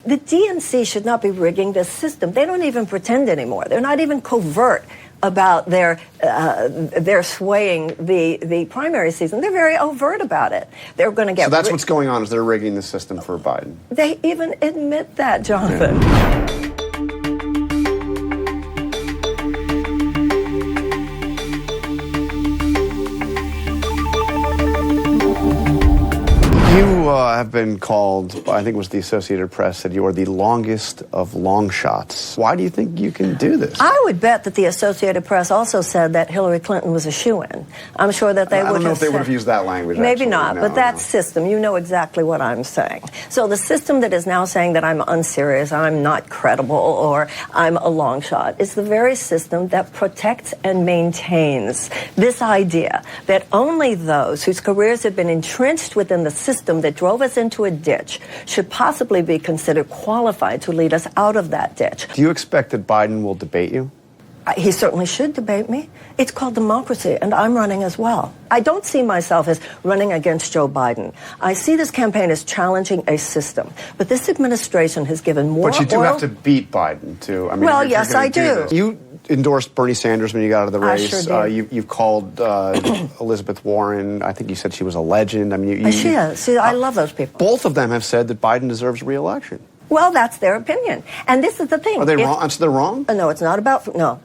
The DNC should not be rigging this system. They don't even pretend anymore. They're not even covert about their swaying the primary season. They're very overt about it. They're going to get. So that's what's going on, is they're rigging the system for Biden. They even admit that, Jonathan. Yeah. You have been called, I think it was the Associated Press, said you are the longest of long shots. Why do you think you can do this? I would bet that the Associated Press also said that Hillary Clinton was a shoo-in. I'm sure that they would have. I don't know if they would have used that language. Maybe actually. not, but that system, you know exactly what I'm saying. So the system that is now saying that I'm unserious, I'm not credible, or I'm a long shot, is the very system that protects and maintains this idea that only those whose careers have been entrenched within the system that drove us into a ditch should possibly be considered qualified to lead us out of that ditch. Do you expect that Biden will debate you? He certainly should debate me. It's called democracy, and I'm running as well. I don't see myself as running against Joe Biden. I see this campaign as challenging a system. But this administration has given more. But you do have to beat Biden, too. I mean, well, yes, I do. You endorsed Bernie Sanders when you got out of the race. I sure did. You've called Elizabeth Warren. I think you said she was a legend. I mean, she is. See, I love those people. Both of them have said that Biden deserves re-election. Well, that's their opinion. And this is the thing. Are they wrong? So they're wrong? No, it's not about... No.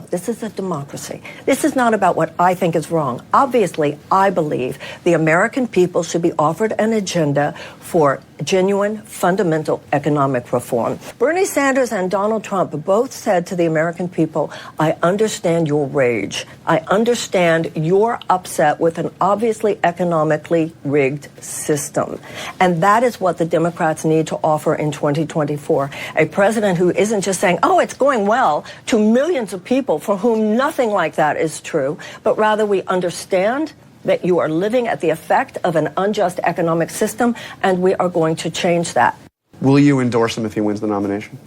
This is a democracy. This is not about what I think is wrong. Obviously, I believe the American people should be offered an agenda for genuine, fundamental economic reform. Bernie Sanders and Donald Trump both said to the American people, I understand your rage. I understand your upset with an obviously economically rigged system. And that is what the Democrats need to offer in 2024. A president who isn't just saying, oh, it's going well, to millions of people for whom nothing like that is true, but rather we understand that you are living at the effect of an unjust economic system, and we are going to change that. Will you endorse him if he wins the nomination?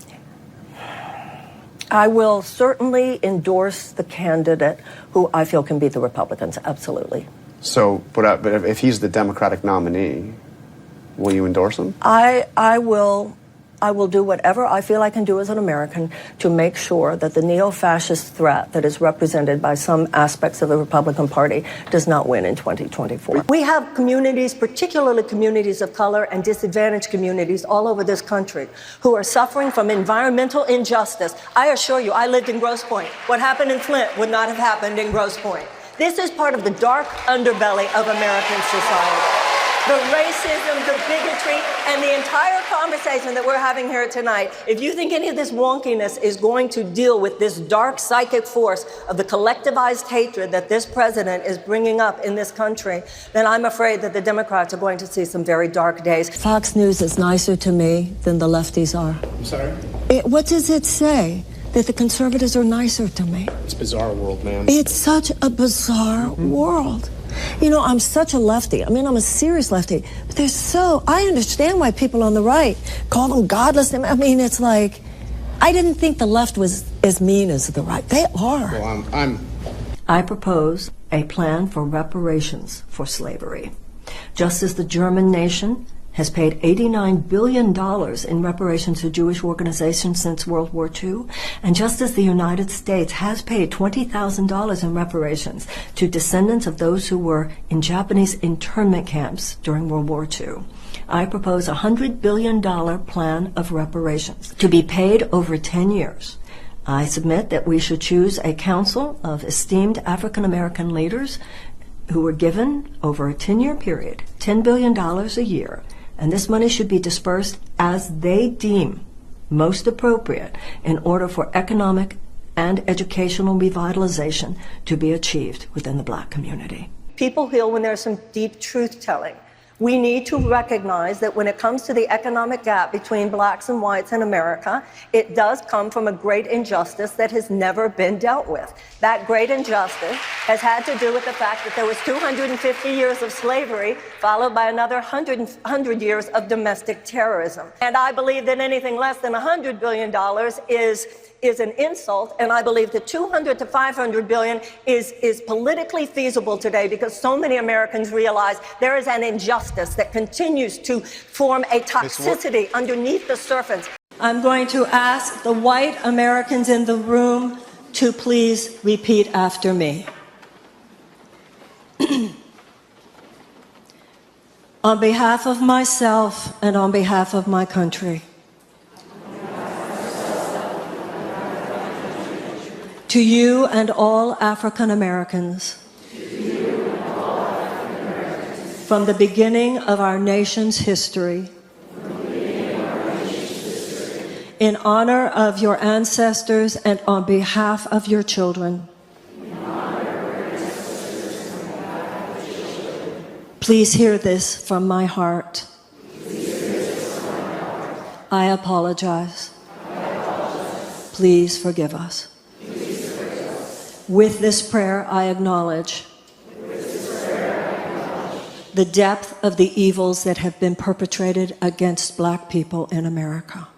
I will certainly endorse the candidate who I feel can beat the Republicans, absolutely. So, but if he's the Democratic nominee, will you endorse him? I will do whatever I feel I can do as an American to make sure that the neo-fascist threat that is represented by some aspects of the Republican Party does not win in 2024. We have communities, particularly communities of color and disadvantaged communities all over this country, who are suffering from environmental injustice. I assure you, I lived in Grosse Pointe. What happened in Flint would not have happened in Grosse Pointe. This is part of the dark underbelly of American society. The racism, the bigotry, and the entire conversation that we're having here tonight, if you think any of this wonkiness is going to deal with this dark psychic force of the collectivized hatred that this president is bringing up in this country, then I'm afraid that the Democrats are going to see some very dark days. Fox News is nicer to me than the lefties are. I'm sorry? What does it say? That the conservatives are nicer to me? It's a bizarre world, man. It's such a bizarre world. You know, I'm such a lefty. I mean, I'm a serious lefty. But I understand why people on the right call them godless. I mean, it's like, I didn't think the left was as mean as the right. They are. Well, I propose a plan for reparations for slavery. Just as the German nation has paid $89 billion in reparations to Jewish organizations since World War II, and just as the United States has paid $20,000 in reparations to descendants of those who were in Japanese internment camps during World War II, I propose a $100 billion plan of reparations to be paid over 10 years. I submit that we should choose a council of esteemed African American leaders who were given over a 10-year period $10 billion a year, and this money should be dispersed as they deem most appropriate in order for economic and educational revitalization to be achieved within the Black community. People heal when there's some deep truth-telling. We need to recognize that when it comes to the economic gap between blacks and whites in America, it does come from a great injustice that has never been dealt with. That great injustice has had to do with the fact that there was 250 years of slavery, followed by another 100 years of domestic terrorism. And I believe that anything less than $100 billion is an insult, and I believe that 200 to 500 billion is politically feasible today because so many Americans realize there is an injustice injustice that continues to form a toxicity underneath the surface. I'm going to ask the white Americans in the room to please repeat after me. On behalf of myself and on behalf of my country, to you and all African Americans, from the beginning of our nation's history, in honor of your ancestors and on behalf of your children, please hear this from my heart. I apologize. Please forgive us. With this prayer, I acknowledge the depth of the evils that have been perpetrated against Black people in America.